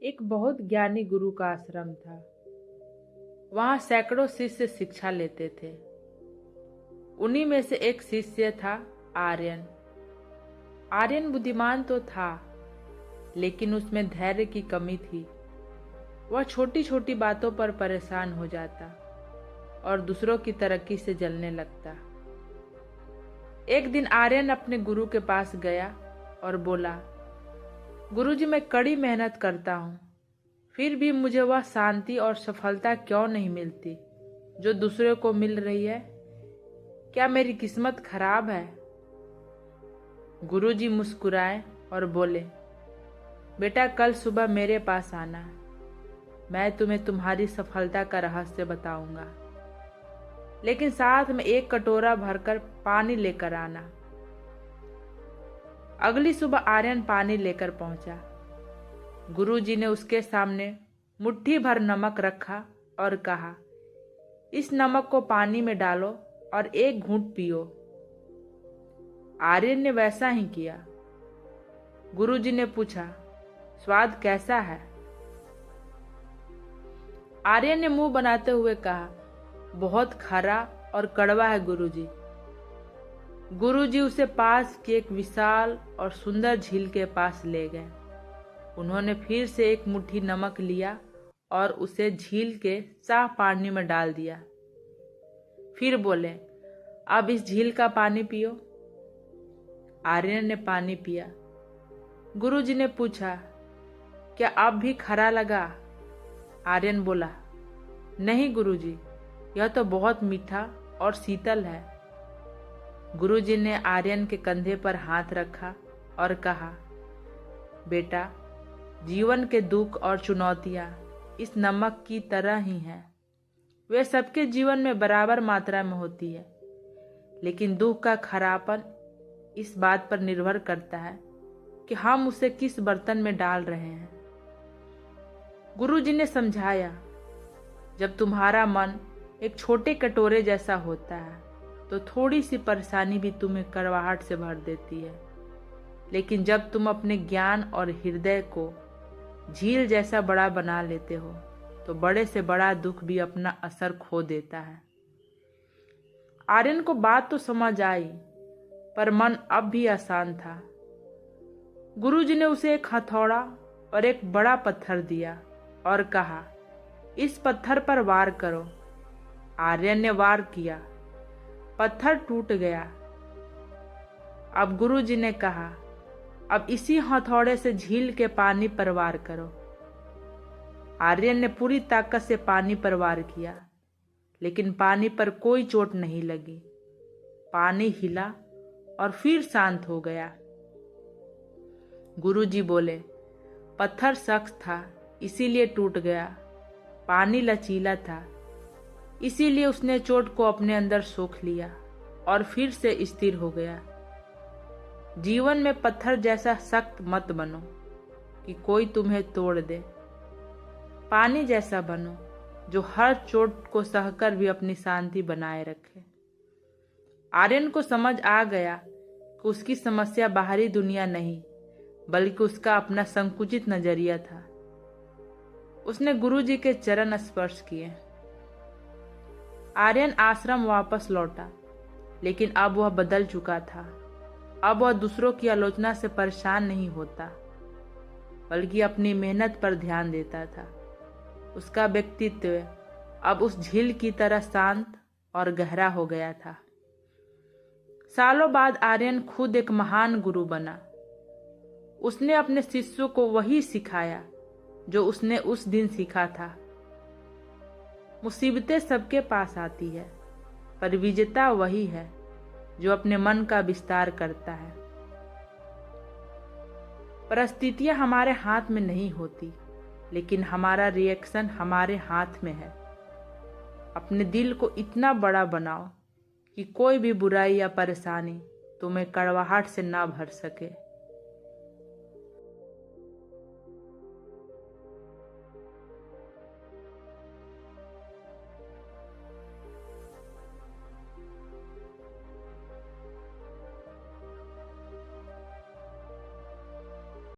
एक बहुत ज्ञानी गुरु का आश्रम था। वहां सैकड़ों शिष्य शिक्षा लेते थे। उन्हीं में से एक शिष्य था आर्यन। आर्यन बुद्धिमान तो था, लेकिन उसमें धैर्य की कमी थी। वह छोटी छोटी बातों पर परेशान हो जाता और दूसरों की तरक्की से जलने लगता। एक दिन आर्यन अपने गुरु के पास गया और बोला, गुरुजी, मैं कड़ी मेहनत करता हूँ, फिर भी मुझे वह शांति और सफलता क्यों नहीं मिलती जो दूसरों को मिल रही है। क्या मेरी किस्मत खराब है? गुरुजी मुस्कुराए और बोले, बेटा, कल सुबह मेरे पास आना, मैं तुम्हें तुम्हारी सफलता का रहस्य बताऊंगा, लेकिन साथ में एक कटोरा भरकर पानी लेकर आना। अगली सुबह आर्यन पानी लेकर पहुंचा। गुरुजी ने उसके सामने मुट्ठी भर नमक रखा और कहा, इस नमक को पानी में डालो और एक घूंट पियो। आर्यन ने वैसा ही किया। गुरुजी ने पूछा, स्वाद कैसा है? आर्यन ने मुंह बनाते हुए कहा, बहुत खरा और कड़वा है गुरुजी। गुरुजी उसे पास की एक विशाल और सुंदर झील के पास ले गए। उन्होंने फिर से एक मुट्ठी नमक लिया और उसे झील के साफ पानी में डाल दिया। फिर बोले, अब इस झील का पानी पियो। आर्यन ने पानी पिया। गुरुजी ने पूछा, क्या अब भी खरा लगा? आर्यन बोला, नहीं गुरुजी, यह तो बहुत मीठा और शीतल है। गुरुजी ने आर्यन के कंधे पर हाथ रखा और कहा, बेटा, जीवन के दुख और चुनौतियां इस नमक की तरह ही हैं। वे सबके जीवन में बराबर मात्रा में होती है, लेकिन दुख का खरापन इस बात पर निर्भर करता है कि हम उसे किस बर्तन में डाल रहे हैं। गुरुजी ने समझाया, जब तुम्हारा मन एक छोटे कटोरे जैसा होता है तो थोड़ी सी परेशानी भी तुम्हें कड़वाहट से भर देती है, लेकिन जब तुम अपने ज्ञान और हृदय को झील जैसा बड़ा बना लेते हो तो बड़े से बड़ा दुख भी अपना असर खो देता है। आर्यन को बात तो समझ आई, पर मन अब भी आसान था। गुरुजी ने उसे एक हथौड़ा और एक बड़ा पत्थर दिया और कहा, इस पत्थर पर वार करो। आर्यन ने वार किया। पत्थर टूट गया। अब गुरुजी ने कहा, अब इसी हथौड़े से झील के पानी पर वार करो। आर्यन ने पूरी ताकत से पानी पर वार किया, लेकिन पानी पर कोई चोट नहीं लगी। पानी हिला और फिर शांत हो गया। गुरुजी बोले, पत्थर सख्त था इसीलिए टूट गया, पानी लचीला था इसीलिए उसने चोट को अपने अंदर सोख लिया और फिर से स्थिर हो गया। जीवन में पत्थर जैसा सख्त मत बनो कि कोई तुम्हें तोड़ दे। पानी जैसा बनो जो हर चोट को सहकर भी अपनी शांति बनाए रखे। आर्यन को समझ आ गया कि उसकी समस्या बाहरी दुनिया नहीं, बल्कि उसका अपना संकुचित नजरिया था। उसने गुरुजी के चरण स्पर्श किए। आर्यन आश्रम वापस लौटा, लेकिन अब वह बदल चुका था। अब वह दूसरों की आलोचना से परेशान नहीं होता, बल्कि अपनी मेहनत पर ध्यान देता था। उसका व्यक्तित्व अब उस झील की तरह शांत और गहरा हो गया था। सालों बाद आर्यन खुद एक महान गुरु बना। उसने अपने शिष्यों को वही सिखाया जो उसने उस दिन सीखा था। मुसीबतें सबके पास आती है, पर विजेता वही है जो अपने मन का विस्तार करता है। परिस्थितियां हमारे हाथ में नहीं होती, लेकिन हमारा रिएक्शन हमारे हाथ में है। अपने दिल को इतना बड़ा बनाओ कि कोई भी बुराई या परेशानी तुम्हें कड़वाहट से ना भर सके।